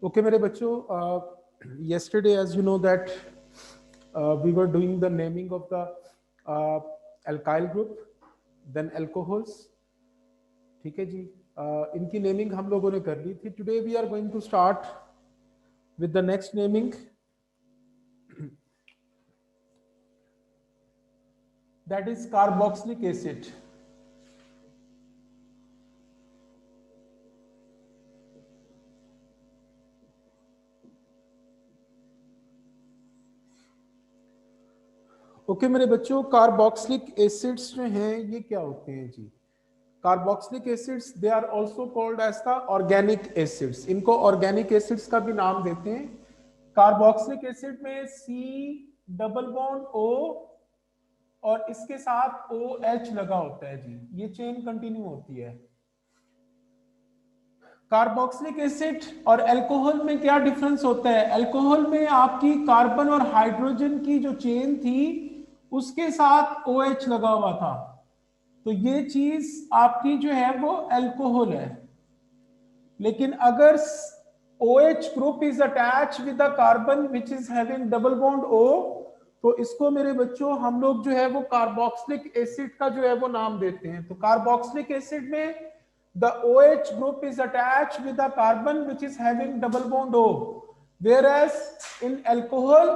Okay, मेरे बच्चों, yesterday, as you know that we were doing the naming of the alkyl group, then alcohols. ठीक है जी, इनकी naming हम लोगों ने कर ली थी. Today we are going to start with the next naming, that is carboxylic acid. Okay मेरे बच्चों, कार्बोक्सिलिक एसिड्स जो हैं ये क्या होते हैं जी? Carboxylic acids they are also called as the organic acids. इनको ऑर्गेनिक एसिड्स का भी नाम देते हैं. कार्बोक्सिलिक एसिड में सी डबल बॉन्ड ओ और इसके साथ ओ एच लगा होता है जी. ये चेन कंटिन्यू होती है. कार्बोक्सिलिक एसिड और अल्कोहल में क्या डिफरेंस होता है? अल्कोहल में आपकी कार्बन और हाइड्रोजन की जो चेन थी उसके साथ OH लगा हुआ था, तो ये चीज आपकी जो है वो अल्कोहल है. लेकिन अगर OH group is attach with the carbon which is having double bond O, तो इसको मेरे बच्चों हम लोग जो है वो कार्बोक्सिलिक एसिड का जो है वो नाम देते हैं. तो कार्बोक्सिलिक एसिड में the OH group is attached with the carbon which is having double bond O, whereas in alcohol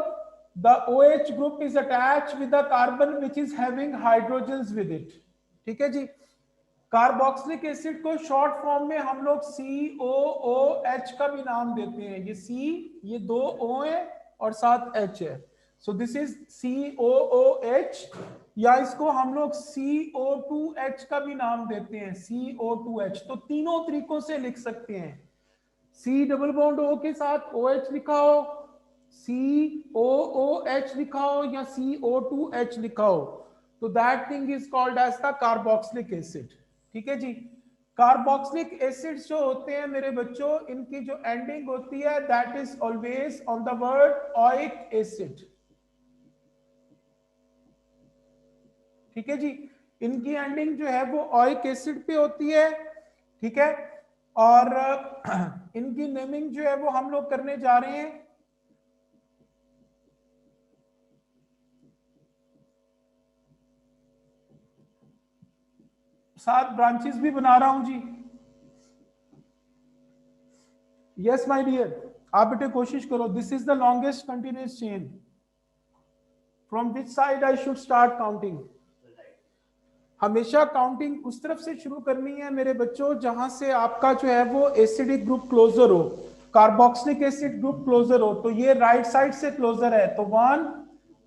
the OH group is attached with the carbon which is having hydrogens with it. ठीक है जी. Carboxylic acid को short form में हम लोग COOH का भी नाम देते हैं. ये C, ये दो O है और साथ H है, सो दिस इज COOH, या इसको हम लोग CO2H का भी नाम देते हैं, CO2H. तो तीनों तरीकों से लिख सकते हैं. C डबल बॉन्ड O के साथ OH लिखा हो, COOH लिखा हो या CO2H लिखा हो, तो that thing is called as the carboxylic acid. ठीक है जी. कार्बोक्सिलिक एसिड्स जो होते हैं मेरे बच्चों, इनकी जो एंडिंग होती है that is always on the word oic acid. ठीक है जी. इनकी एंडिंग जो है वो ओइक एसिड पे होती है. ठीक है. और इनकी नेमिंग जो है वो हम लोग करने जा रहे हैं. सात ब्रांचेस भी बना रहा हूं जी. यस माय डियर, आप बेटे कोशिश करो. This is the longest continuous chain. From which side I should start counting? हमेशा काउंटिंग उस तरफ से शुरू करनी है मेरे बच्चों जहां से आपका जो है वो एसिडिक ग्रुप क्लोजर हो, कार्बोक्सिलिक एसिड ग्रुप क्लोजर हो. तो ये राइट साइड से क्लोजर है, तो 1,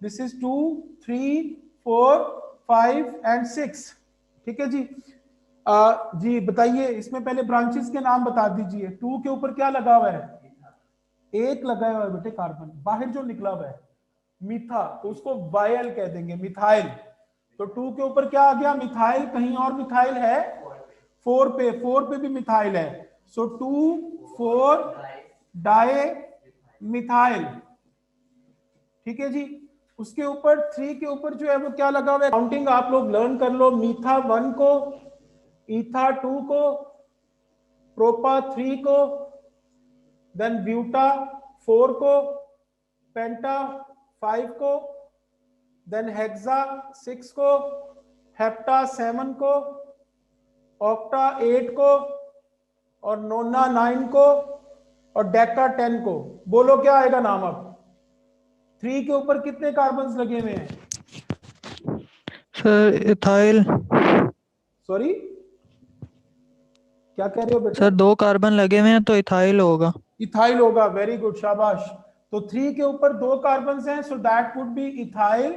दिस इज 2, 3, 4, 5 एंड 6. ठीक है जी. जी बताइए, इसमें पहले ब्रांचेस के नाम बता दीजिए. 2 के ऊपर क्या लगा हुआ है? एक लगा हुआ है बेटे कार्बन, बाहर जो निकला हुआ है मीथा, तो उसको वायल कह देंगे, मिथाइल. तो 2 के ऊपर क्या आ गया? मिथाइल. कहीं और मिथाइल है? 4 पे भी मिथाइल है. सो 2, 4 डाई मिथाइल. ठीक है जी. उसके ऊपर 3 के ऊपर जो है वो क्या लगा हुआ है? काउंटिंग आप लोग लर्न कर लो. मीथा 1 को, ईथा 2 को, प्रोपा 3 को, देन ब्यूटा 4 को, पेंटा 5 को, देन हेक्सा 6 को, हेप्टा 7 को, ऑक्टा 8 को, और नोना 9 को, और डेका 10 को. बोलो क्या आएगा नाम? अब 3 के ऊपर कितने कार्बन्स लगे हुए हैं? Sir ethyl. सॉरी क्या कह रहे हो बेटा? सर 2 कार्बन लगे हुए हैं तो इथाइल होगा. इथाइल होगा. वेरी गुड, शाबाश. तो 3 के ऊपर 2 कार्बन्स हैं, सो that would B ethyl.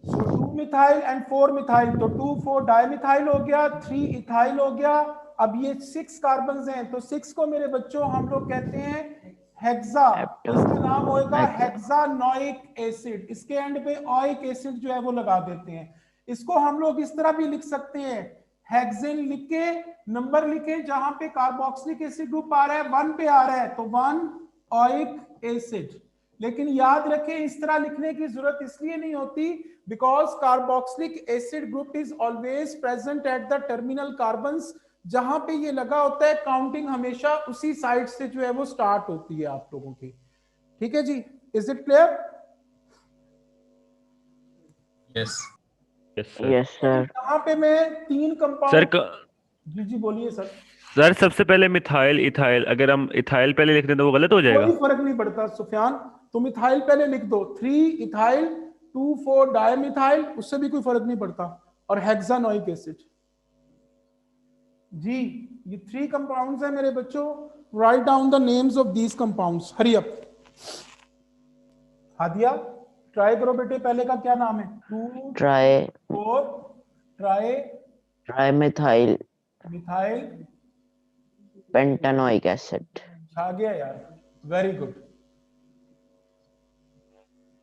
So 2 methyl and 4 methyl, तो 2, 4 डाइमिथाइल हो गया, 3 इथाइल हो गया. अब ये 6 कार्बन्स हैं, तो 6 को मेरे बच्चों हम लोग कहते हैं हेक्सा. तो इसका नाम होगा हेक्सानोइक एसिड. इसके एंड पे ओइक एसिड जो है वो लगा देते हैं. इसको हम लोग इस तरह भी लिख सकते हैं, हेक्सेन लिख के नंबर लिखे, जहां पे कार्बोक्सिलिक एसिड ग्रुप आ रहा है 1 पे आ रहा है, तो 1 ओइक एसिड. लेकिन याद रखें, इस तरह लिखने की जरूरत इसलिए नहीं होती because carboxylic acid group is always present at the terminal carbons जहां पे ये लगा होता है काउंटिंग हमेशा उसी साइड से जो है वो स्टार्ट होती है आप लोगों की। ठीक है जी, is it clear? Yes sir. Yes sir. यहाँ पे मैं 3 सर कंपाउंड। जी जी बोलिए सर। सर सबसे पहले मिथाइल इथाइल, अगर हम इथाइल पहले लिख दें तो वो गलत हो जाएगा? कोई फर्क नहीं पड़ता सुफियान, तुम इथाइल पहले लिख दो, 3 इथाइल 2 4 डायमिथाइल, उससे भी कोई फर्क नहीं पड़ता। और हेक्सानोइक एसिड। जी ये 3 कंपाउंड्स हैं मेरे बच्चों, write down the names of these compounds, hurry up. Hadia try करो बेटे, पहले का क्या नाम है? 2 try 4 try trimethyl methyl pentanoic acid. आ गया यार, वेरी गुड।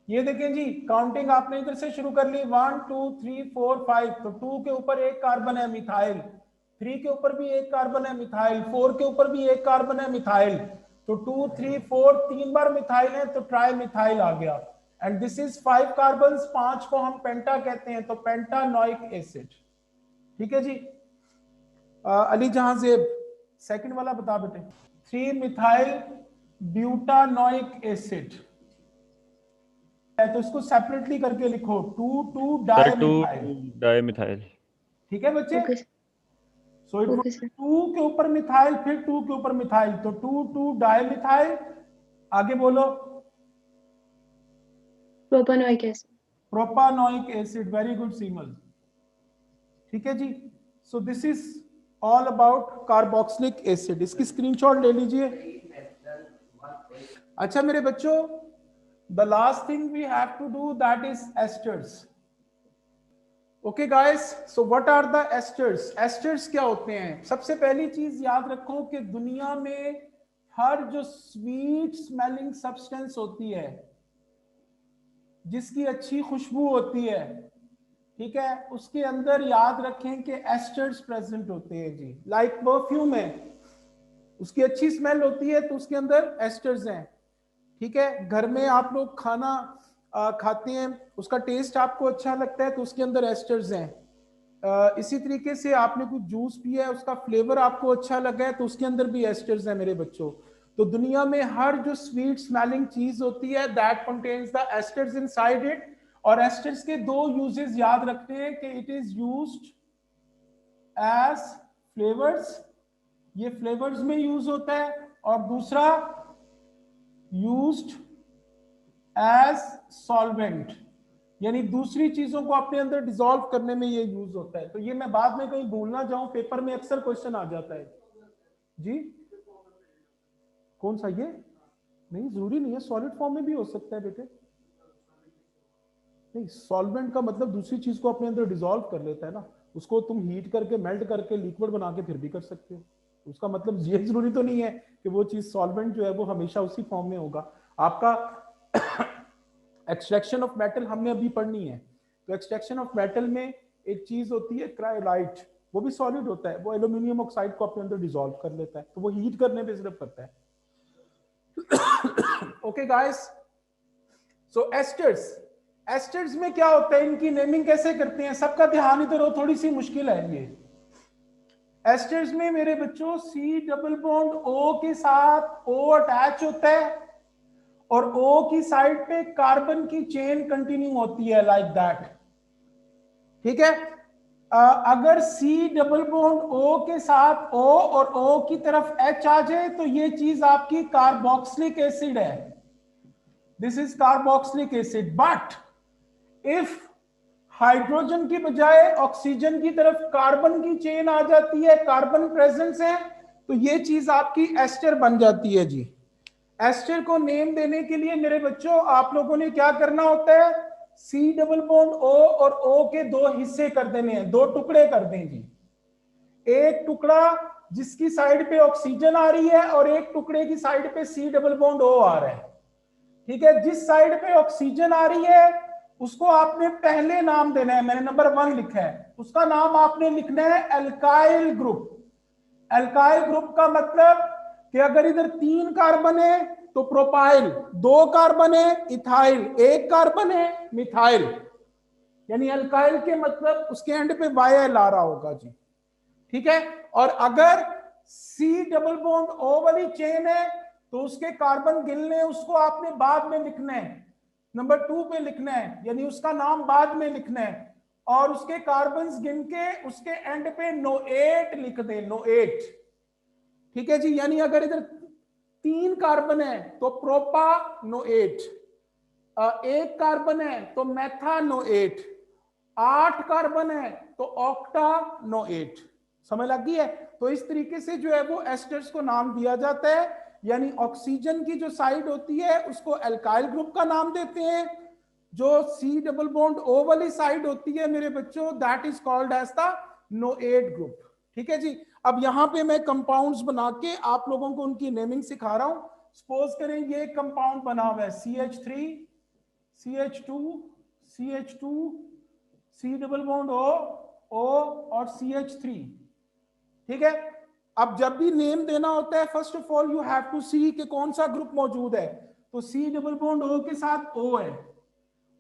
ये देखें जी, काउंटिंग आपने इधर से शुरू कर ली, 1 2 3 4 5, तो 2 के ऊपर एक कार्बन है मिथाइल, 3 के ऊपर भी एक कार्बन है मिथाइल, 4 के ऊपर भी एक कार्बन है मिथाइल, तो 2 3 4 तीन बार मिथाइल है तो ट्राई मिथाइल आ गया। एंड दिस इज 5 कार्बन, 5 को हम पेंटा कहते हैं, तो पेंटानोइक एसिड। ठीक है जी। अली जहांजेब सेकंड वाला बता बेटे। 3 मिथाइल ब्यूटानोइक एसिड, तो इसको सेपरेटली करके लिखो, 2 2 सर 2 डायमिथाइल। डाइमिथाइल। ठीक है बच्चे? Okay so it okay sir. 2 के ऊपर मिथाइल, फिर 2 के ऊपर मिथाइल, तो 2 2 डायमिथाइल। आगे बोलो। Propenoic acid. Propanoic acid, very good Seemal. ठीक है जी। So this is all about carboxylic acid. इसकी स्क्रीनशॉट ले लीजिए। अच्छा मेरे बच्चों, the last thing we have to do, that is esters. Okay guys, so what are the esters? Esters क्या होते हैं? सबसे पहली चीज याद रखो कि दुनिया में हर जो स्वीट स्मेलिंग सब्सटेंस होती है, जिसकी अच्छी खुशबू होती है, ठीक है, उसके अंदर याद रखें कि एस्टर्स प्रेजेंट होते हैं जी। लाइक परफ्यूम है, उसकी अच्छी स्मेल होती है तो उसके अंदर एस्टर्स हैं। ठीक है, घर में आप लोग खाना खाते हैं, उसका टेस्ट आपको अच्छा लगता है तो उसके अंदर एस्टर्स हैं। इसी तरीके से आपने कुछ जूस पिया है, उसका फ्लेवर आपको अच्छा लगा है तो उसके अंदर भी एस्टर्स हैं मेरे बच्चों। तो दुनिया में हर जो स्वीट स्मेलिंग चीज होती है, that contains the esters inside it. और एस्टर्स के 2 यूजेस याद रखते हैं कि it is used as flavours, ये फ्लेवर्स में यूज होता है, और दूसरा यूज्ड एज सॉल्वेंट, यानी दूसरी चीजों को अपने अंदर डिसॉल्व करने में ये यूज होता है। तो ये मैं बाद में कहीं भूल ना जाऊं, पेपर में अक्सर क्वेश्चन आ जाता है जी। कौन सा? ये नहीं, जरूरी नहीं है, सॉलिड फॉर्म में भी हो सकता है बेटे। नहीं, सॉल्वेंट का मतलब दूसरी चीज को अपने अंदर डिसॉल्व कर लेता है ना, उसको तुम हीट करके मेल्ट करके लिक्विड बना के फिर भी कर सकते हो। उसका मतलब ये जरूरी तो नहीं है कि वो चीज सॉल्वेंट जो है वो हमेशा उसी फॉर्म में होगा। आपका एक्सट्रैक्शन ऑफ मेटल हमने अभी पढ़नी है, तो एक्सट्रैक्शन ऑफ मेटल में एक चीज होती है क्रायोलाइट, वो भी सॉलिड होता है, वो एल्यूमिनियम ऑक्साइड को अपने अंदर डिसॉल्व कर लेता है, तो वो हीट करने पे सिर्फ करता है। ओके गाइस, सो एस्टर्स, एस्टर्स में क्या होता है, इनकी नेमिंग कैसे करते हैं, सबका ध्यान इधर हो, थोड़ी सी मुश्किल है ये। एस्टर्स में मेरे बच्चों C डबल बॉन्ड O के साथ O अटैच होता है, और O की साइड पे कार्बन की चेन कंटिन्यू होती है, लाइक दैट। ठीक है, अगर C डबल बॉन्ड O के साथ O और O की तरफ H आ जाए तो ये चीज आपकी कार्बोक्सिलिक एसिड है। This is carboxylic acid. But if hydrogen की बजाय ऑक्सीजन की तरफ कार्बन की चेन आ जाती है, कार्बन प्रेजेंस है, तो ये चीज आपकी एस्टर बन जाती है जी। एस्टर को नेम देने के लिए मेरे बच्चों आप लोगों ने क्या करना होता है, C डबल बॉन्ड O और O के 2 हिस्से कर देने हैं, 2 टुकड़े कर दें जी। एक टुकड़ा जिसकी साइड पे ऑक्सीजन आ रही है और एक टुकड़े की साइड पे C डबल बॉन्ड O आ रहा है। ठीक है, जिस साइड पे ऑक्सीजन आ रही है उसको आपने पहले नाम देना है, मैंने नंबर 1 लिखा है, उसका नाम आपने लिखना है एल्काइल ग्रुप। एल्काइल ग्रुप का मतलब कि अगर इधर 3 कार्बन है तो प्रोपाइल, 2 कार्बन है इथाइल, 1 कार्बन है मिथाइल, यानी एल्काइल के मतलब उसके एंड पे YL आ रहा होगा जी। ठीक है। और अगर सी डबल बॉन्ड ओ वाली चेन है तो उसके कार्बन गिनने, उसको आपने बाद में लिखना है, नंबर 2 पे लिखना है, यानी उसका नाम बाद में लिखना है, और उसके कार्बन्स गिन के उसके एंड पे नोएट लिख दे, नोएट। ठीक है जी, यानी अगर इधर 3 कार्बन है तो प्रोपा नोएट, 1 कार्बन है तो मेथा नोएट, 8 कार्बन है तो ऑक्टा नोएट। समझ लग गई है? तो इस तरीके से जो है वो एस्टर्स को नाम दिया जाता है, यानी ऑक्सीजन की जो साइड होती है उसको अल्काइल ग्रुप का नाम देते हैं, जो सी डबल बॉन्ड ओ वाली साइड होती है मेरे बच्चों, that is called as the oate group. ठीक है जी। अब यहां पे मैं कंपाउंड्स बना के आप लोगों को उनकी नेमिंग सिखा रहा हूं। सपोज करें ये कंपाउंड बना हुआ है CH3, CH2, CH2, सी डबल बॉन्ड O और CH3। ठीक है। अब जब भी नेम देना होता है, first of all you have to see कि कौन सा ग्रुप मौजूद है। तो सी डबल बॉन्ड O के साथ O है,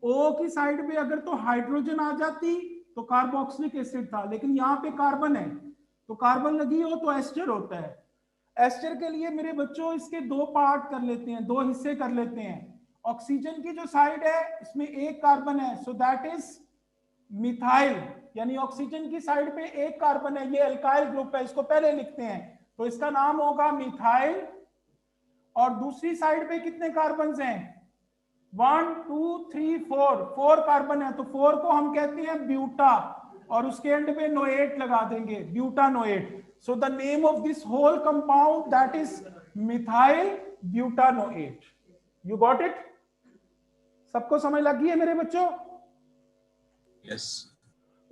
O की साइड पे अगर तो हाइड्रोजन आ जाती तो कार्बोक्सिलिक एसिड था, लेकिन यहाँ पे कार्बन है तो कार्बन लगी हो तो एस्टर होता है। एस्टर के लिए मेरे बच्चों इसके 2 पार्ट कर लेते हैं, 2 हिस्से कर लेते हैं। ऑक्सीजन की जो साइड है इसमें 1 कार्बन है, सो दैट इज मिथाइल, यानी ऑक्सीजन की साइड पे 1 कार्बन है, ये अल्काइल ग्रुप है, इसको पहले लिखते हैं, तो इसका नाम होगा मिथाइल। और दूसरी साइड पे कितने कार्बन हैं? 1 2 3 4, 4 कार्बन है, तो 4 को हम कहते हैं ब्यूटा, और उसके एंड पे नोएट लगा देंगे, butanoate. So the name of this whole compound that is methyl butanoate. You got it? सबको समझ लग गई है मेरे बच्चों? यस।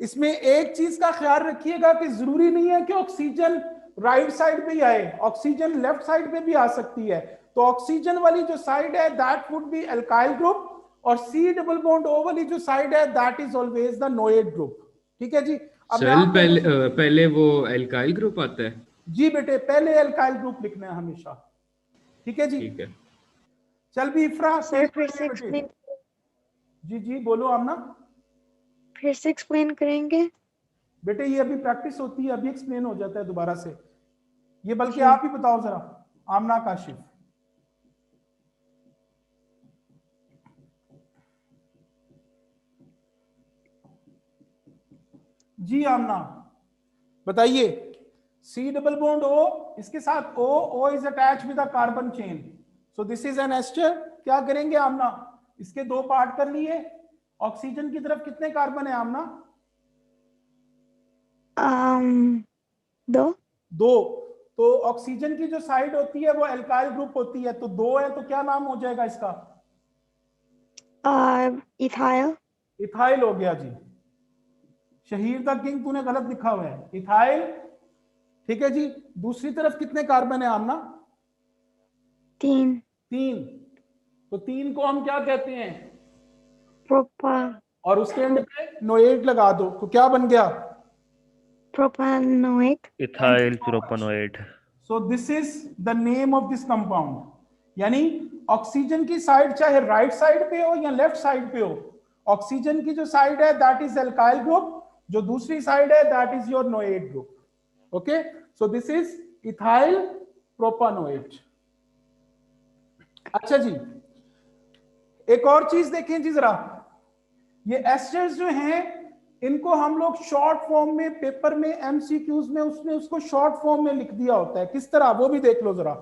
इसमें एक चीज का ख्याल रखिएगा कि जरूरी नहीं है कि ऑक्सीजन राइट साइड पे ही आए, ऑक्सीजन लेफ्ट साइड पे भी आ सकती है। तो ऑक्सीजन वाली जो साइड है that would be alkyl group, और सी डबल बॉन्ड ओ वाली जो साइड है that is always the oate group. ठीक है जी। अब मैं सर आप पहले वो एल्काइल ग्रुप आता है? जी बेटे, पहले अल्काइल ग्रुप लिखना है हमेशा। ठीक है जी। ठीक है। चल भी इफ्रा, सर फिर से एक्सप्लेन, जी जी बोलो आमना। फिर से एक्सप्लेन करेंगे? बेटे ये अभी प्रैक्टिस होती है, अभी एक्सप्लेन हो जाता है दोबारा से, ये बल्कि जी। आप ही बताओ जरा, आमना काशिफ। जी आमना बताइए। सी डबल बॉन्ड O, इसके साथ O is attach with a carbon chain, so this is an ester. क्या करेंगे आमना? इसके 2 पार्ट कर लिए। ऑक्सीजन की तरफ कितने कार्बन है आमना? 2। 2। तो ऑक्सीजन की जो साइड होती है वो अल्काइल ग्रुप होती है, तो 2 है, तो क्या नाम हो जाएगा इसका? इथाइल। इथाइल हो गया जी। शहीर द किंग तूने गलत लिखा हुआ है, इथाइल। ठीक है जी। दूसरी तरफ कितने कार्बन है आमना? 3। 3। तो 3 को हम क्या कहते हैं? प्रोपा और उसके एंड पे नोएट लगा दो, तो क्या बन गया? Propanoate. Ethyl propenoate. So this is the name of this compound, यानी ऑक्सीजन की साइड चाहे राइट साइड पे हो या लेफ्ट साइड पे हो, ऑक्सीजन की जो साइड है दैट इज अल्काइल ग्रुप, जो दूसरी साइड है that is your oate group. Okay, so this is ethyl propanoate. अच्छा जी, एक और चीज देखें जी जरा, ये एस्टर्स जो हैं इनको हम लोग शॉर्ट फॉर्म में पेपर में एमसीक्यूज में उसने उसको शॉर्ट फॉर्म में लिख दिया होता है, किस तरह वो भी देख लो जरा।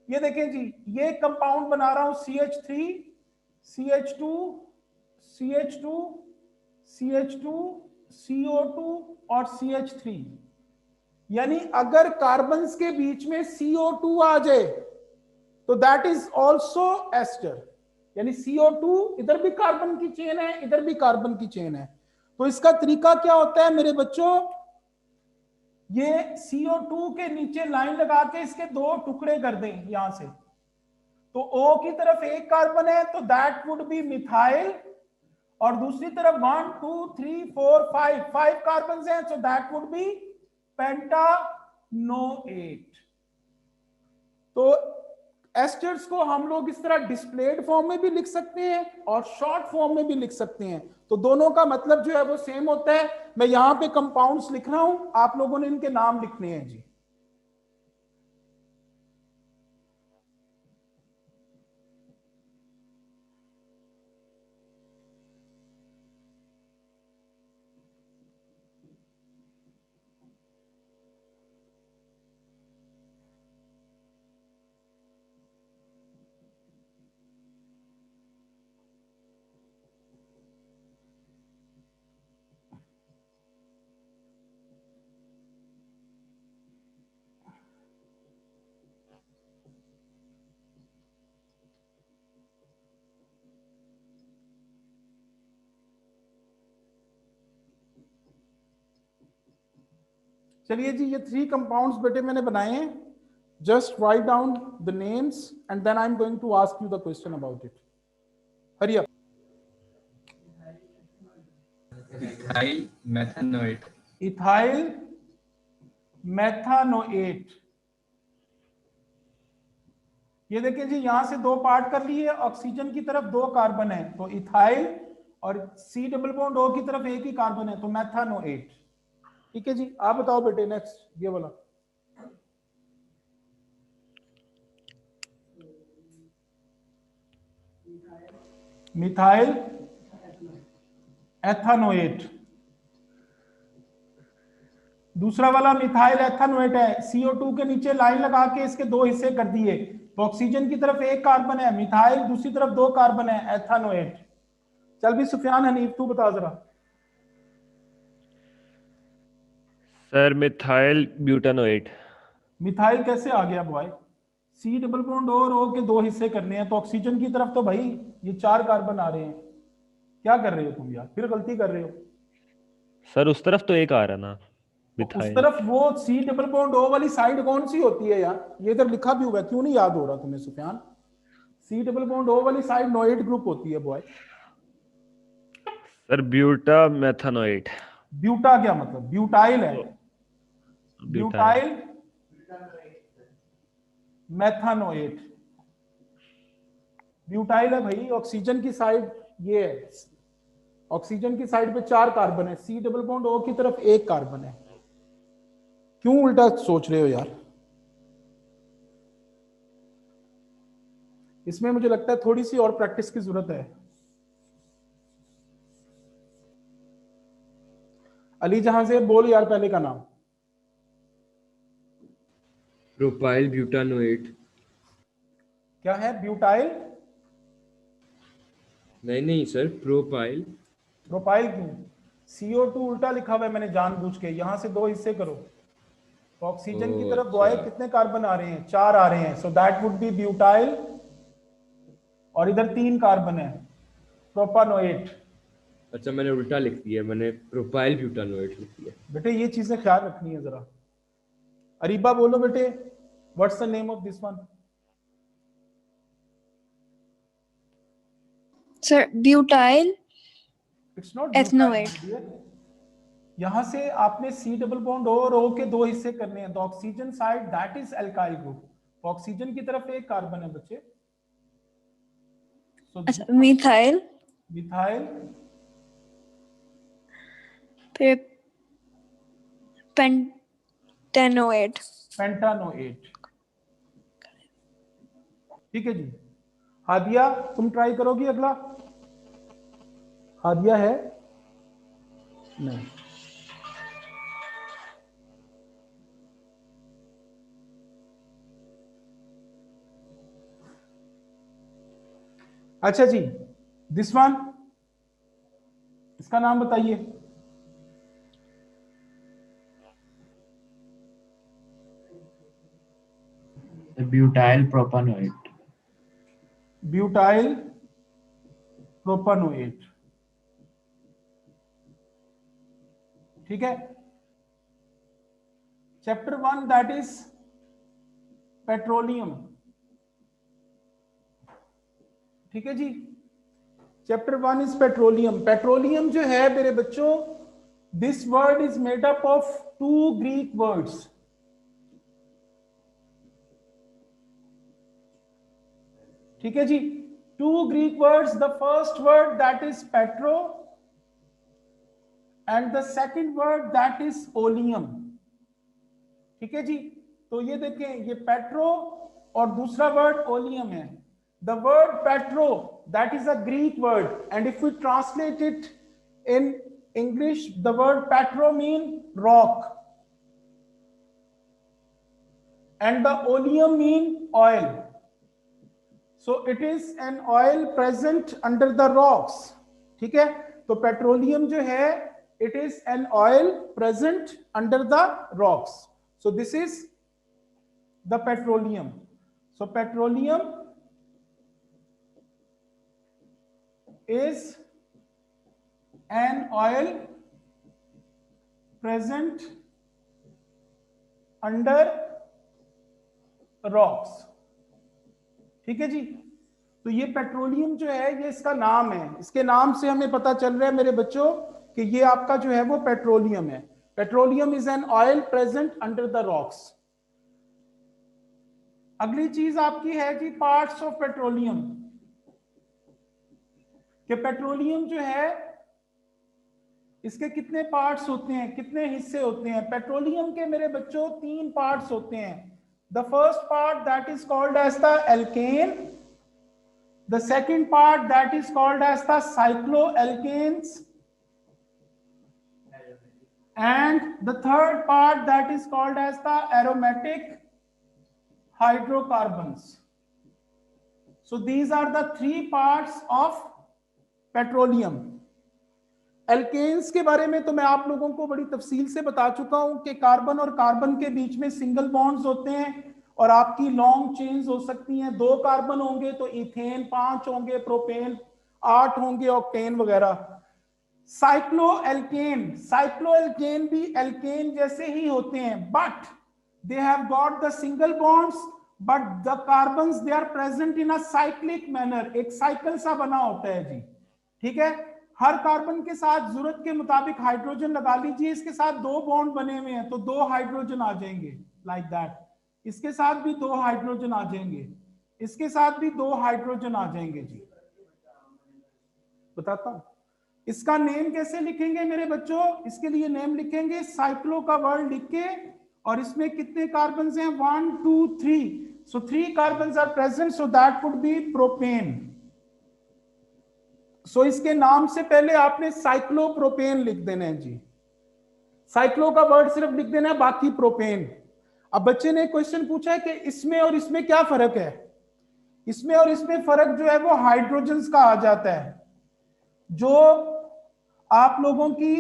ये देखें जी, ये कंपाउंड बना रहा हूं CH3, CH2, CH2, CH2, CO2 और CH3, यानी अगर कार्बन्स के बीच में CO2 आ जाए तो दैट इज ऑल्सो एस्टर, यानी CO2 इधर भी कार्बन की चेन है, इधर भी कार्बन की चेन है। तो इसका तरीका क्या होता है मेरे बच्चों? ये CO2 के नीचे लाइन लगा के इसके 2 टुकड़े कर दें यहां से, तो O की तरफ 1 कार्बन है तो दैट वुड बी मिथाइल, और दूसरी तरफ 1 2 3 4 5 कार्बन हैं, सो दैट वुड बी पेंटानोएट। तो एस्टर्स को हम लोग इस तरह डिस्प्लेड फॉर्म में भी लिख सकते हैं और शॉर्ट फॉर्म में भी लिख सकते हैं, तो दोनों का मतलब जो है वो सेम होता है। मैं यहां पे कंपाउंड्स लिख रहा हूं, आप लोगों ने इनके नाम लिखने हैं जी। चलिए जी, ये 3 कंपाउंड्स बेटे मैंने बनाए हैं। Just write down the names and then I am going to ask you the question about it. Hurry up. Ethyl methanoate. Ethyl methanoate. ये देखिए जी, यहां से 2 पार्ट कर लिए, ऑक्सीजन की तरफ 2 कार्बन है तो इथाइल, और C डबल बॉन्ड O की तरफ एक ही कार्बन है तो मेथानोएट। ठीक है जी, आप बताओ बेटे नेक्स्ट ये वाला। मिथाइल एथानोएट। दूसरा वाला मिथाइल एथानोएट है, CO2 के नीचे लाइन लगा के इसके 2 हिस्से कर दिए, तो ऑक्सीजन की तरफ 1 कार्बन है मिथाइल, दूसरी तरफ 2 कार्बन है एथानोएट। चल भी सुफियान हनीफ तू बता जरा। Sir methyl ब्यूटानोएट। मिथाइल कैसे आ गया बॉय? C डबल बॉन्ड और O के 2 हिस्से करने हैं तो ऑक्सीजन की तरफ तो भाई ये 4 कार्बन आ रहे हैं। क्या कर रहे हो तुम यार, फिर गलती कर रहे हो। सर उस तरफ तो एक आ रहा ना तो उस मिथाइल। तरफ वो C डबल बॉन्ड O वाली साइड कौन सी होती है यार? ये इधर लिखा भी हुआ है, क्यों नहीं याद हो रहा तुम्हें Sufiyan? C double bond O वाली साइड नोएट ग्रुप होती है boy. Sir buta methanoate. Buta क्या मतलब? ब्यूटाइल है। ब्यूटाइल। ब्यूटाइल मेथानोएट। ब्यूटाइल है भाई, ऑक्सीजन की साइड ये है, ऑक्सीजन की साइड पे 4 कार्बन है, C डबल बॉन्ड O की तरफ 1 कार्बन है। क्यों उल्टा सोच रहे हो यार? इसमें मुझे लगता है थोड़ी सी और प्रैक्टिस की जरूरत है। अली जहां से बोल यार पहले का नाम। प्रोपाइल ब्यूटानोएट। क्या है? ब्यूटाइल। नहीं सर, प्रोपाइल। प्रोपाइल क्यों? CO2 उल्टा लिखा हुआ है मैंने जानबूझ के, यहां से 2 हिस्से करो तो ऑक्सीजन की तरफ बॉय कितने कार्बन आ रहे हैं? 4 आ रहे हैं, सो दैट वुड बी ब्यूटाइल, और इधर 3 कार्बन है प्रोपानोएट। अच्छा मैंने उल्टा लिख दिया, मैंने प्रोपाइल ब्यूटानोएट लिख दिया। बेटे ये चीजें ख्याल रखनी है जरा। अरीबा बोलो बेटे, what's the name of this one? Sir, butyl it's not ethanoate. यहां से आपने C डबल बॉन्ड और O के 2 हिस्से करने हैं, तो oxygen side that is alkyl group, तो ऑक्सीजन की तरफ 1 कार्बन है बच्चे। अच्छा, methyl, मिथाइल फिर pentanoate. पेंटानोएट। ठीक है जी। हादिया तुम ट्राई करोगी अगला? हादिया है? नहीं। अच्छा जी, दिस वन, इसका नाम बताइए। ब्यूटाइल प्रोपानोएट। ब्यूटाइल प्रोपानोएट। ठीक है। Chapter 1 that is petroleum. ठीक है जी, चैप्टर 1 इज पेट्रोलियम। पेट्रोलियम जो है मेरे बच्चों, this word is made up of 2 Greek words. ठीक है जी. Two Greek words. The first word that is petro, and the second word that is oleum. ठीक है जी. तो ये देखें, ये पेट्रो और दूसरा वर्ड ओलियम है. The word petro, that is a Greek word, and if we translate it in English, the word petro mean rock, and the oleum mean oil. So it is an oil present under the rocks. ठीक है. तो petroleum जो है, it is an oil present under the rocks. So this is the petroleum. So petroleum is an oil present under rocks. ठीक है जी. तो ये petroleum जो है, ये इसका नाम है. इसके नाम से हमें पता चल रहा है मेरे बच्चों कि ये आपका जो है वो पेट्रोलियम है. Petroleum is an oil present under the rocks. अगली चीज आपकी है जी पार्ट्स ऑफ पेट्रोलियम. कि पेट्रोलियम जो है, इसके कितने पार्ट्स होते हैं, कितने हिस्से होते हैं. पेट्रोलियम के मेरे बच्चों 3 पार्ट्स होते हैं. The first part that is called as the alkane, the second part that is called as the cycloalkanes, and the third part that is called as the aromatic hydrocarbons. So these are the 3 parts of petroleum. Alkanes के बारे में तो मैं आप लोगों को बड़ी तफसील से बता चुका हूं कि कार्बन और कार्बन के बीच में सिंगल बॉन्ड्स होते हैं और आपकी लॉन्ग चेन्स हो सकती हैं. 2 कार्बन होंगे तो इथेन, 5 होंगे प्रोपेन, 8 होंगे ऑक्टेन वगैरह. साइक्लोएल्केन भी एल्केन जैसे ही होते हैं, but they have got the single bonds, but the carbons they are present in a cyclic manner. एक साइकिल सा बना होता है जी. ठीक है. हर कार्बन के साथ जरूरत के मुताबिक हाइड्रोजन लगा लीजिए. इसके साथ 2 बॉन्ड बने हुए हैं तो 2 हाइड्रोजन आ जाएंगे लाइक दैट. इसके साथ भी 2 हाइड्रोजन आ जाएंगे, इसके साथ भी 2 हाइड्रोजन आ जाएंगे जी. बताता हूं इसका नेम कैसे लिखेंगे मेरे बच्चों. इसके लिए नेम लिखेंगे साइक्लो का वर्ड लिख के, और इसमें कितने कार्बन हैं, 1 2 3. So 3 carbon are present, so that would be propane. So इसके नाम से पहले आपने साइक्लोप्रोपेन लिख देना है जी. साइक्लो का वर्ड सिर्फ लिख देना है, बाकी प्रोपेन. अब बच्चे ने क्वेश्चन पूछा है कि इसमें और इसमें क्या फर्क है. इसमें और इसमें फर्क जो है वो हाइड्रोजन्स का आ जाता है. जो आप लोगों की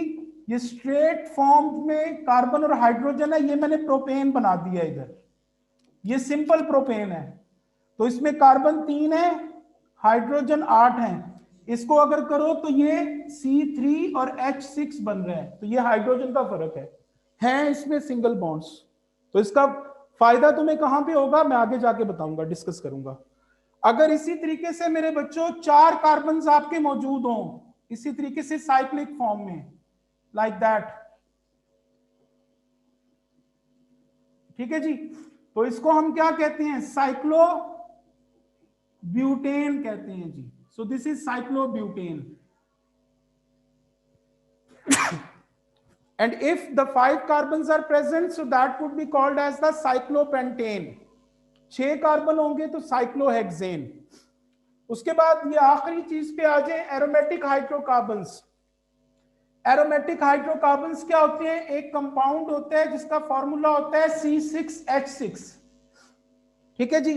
ये स्ट्रेट फॉर्म में कार्बन और हाइड्रोजन है, ये मैंने प्रोपेन बना दिया इधर. ये सिंपल प्रोपेन है. तो इसमें कार्बन 3 है, हाइड्रोजन 8 है. इसको अगर करो तो ये C3 और H6 बन रहे हैं. तो ये हाइड्रोजन का फर्क है इसमें सिंगल बॉन्ड्स. तो इसका फायदा तुम्हें कहां पे होगा मैं आगे जाके बताऊंगा, डिस्कस करूंगा. अगर इसी तरीके से मेरे बच्चों 4 कार्बन आपके मौजूद हों इसी तरीके से साइक्लिक फॉर्म में, लाइक दैट. ठीक है जी. तो इसको हम क्या कहते हैं, साइक्लो ब्यूटेन कहते हैं जी. So this is cyclobutane. And if the 5 carbons are present, so that would be called as the cyclopentane. 6 carbon होंगे तो साइक्लोहेक्सेन. उसके बाद ये आखिरी चीज पे आ जाए, एरोमेटिक हाइड्रोकार्बन्स. एरोमेटिक हाइड्रोकार्बन्स क्या होते हैं, एक कंपाउंड होता है जिसका फॉर्मूला होता है C6H6. ठीक है जी.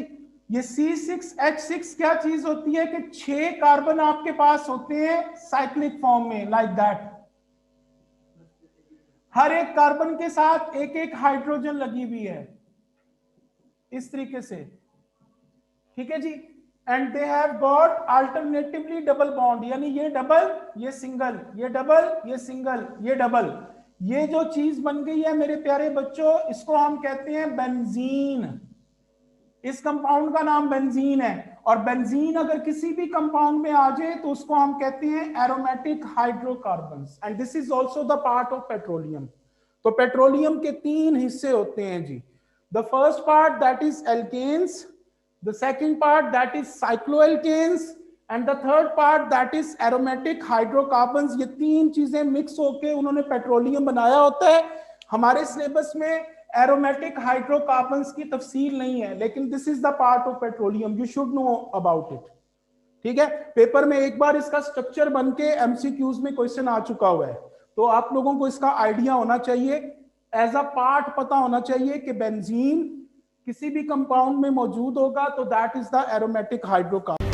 ये C6H6 क्या चीज होती है कि 6 कार्बन आपके पास होते हैं साइक्लिक फॉर्म में, लाइक दैट. हर एक कार्बन के साथ एक एक हाइड्रोजन लगी हुई है इस तरीके से. ठीक है जी. And they have got alternatively double bond, यानी ये डबल, ये सिंगल, ये डबल, ये सिंगल, ये डबल. ये जो चीज बन गई है मेरे प्यारे बच्चों, इसको हम कहते हैं बेंजीन. इस कंपाउंड का नाम बेंजीन है. और बेंजीन अगर किसी भी कंपाउंड में आ जाए तो उसको हम कहते हैं aromatic hydrocarbons. And this is also the part of petroleum. तो पेट्रोलियम के 3 हिस्से होते हैं जी. The first part that is alkenes, The second part, that is cycloalkanes, and the third part, that is aromatic hydrocarbons. ये तीन चीजें mix होके उन्होंने पेट्रोलियम बनाया होता है। हमारे सिलेबस में एरोमेटिक हाइड्रोकार्बन्स की तफसील नहीं है, लेकिन this is the part of petroleum, you should know about it. ठीक है, पेपर में एक बार इसका स्ट्रक्चर बन के एमसीक्यूज में क्वेश्चन आ चुका हुआ है, तो आप लोगों को इसका आइडिया होना चाहिए, एज अ पार्ट पता होना चाहिए कि बेंजीन किसी भी कंपाउंड में मौजूद होगा तो that is the aromatic hydrocarbon.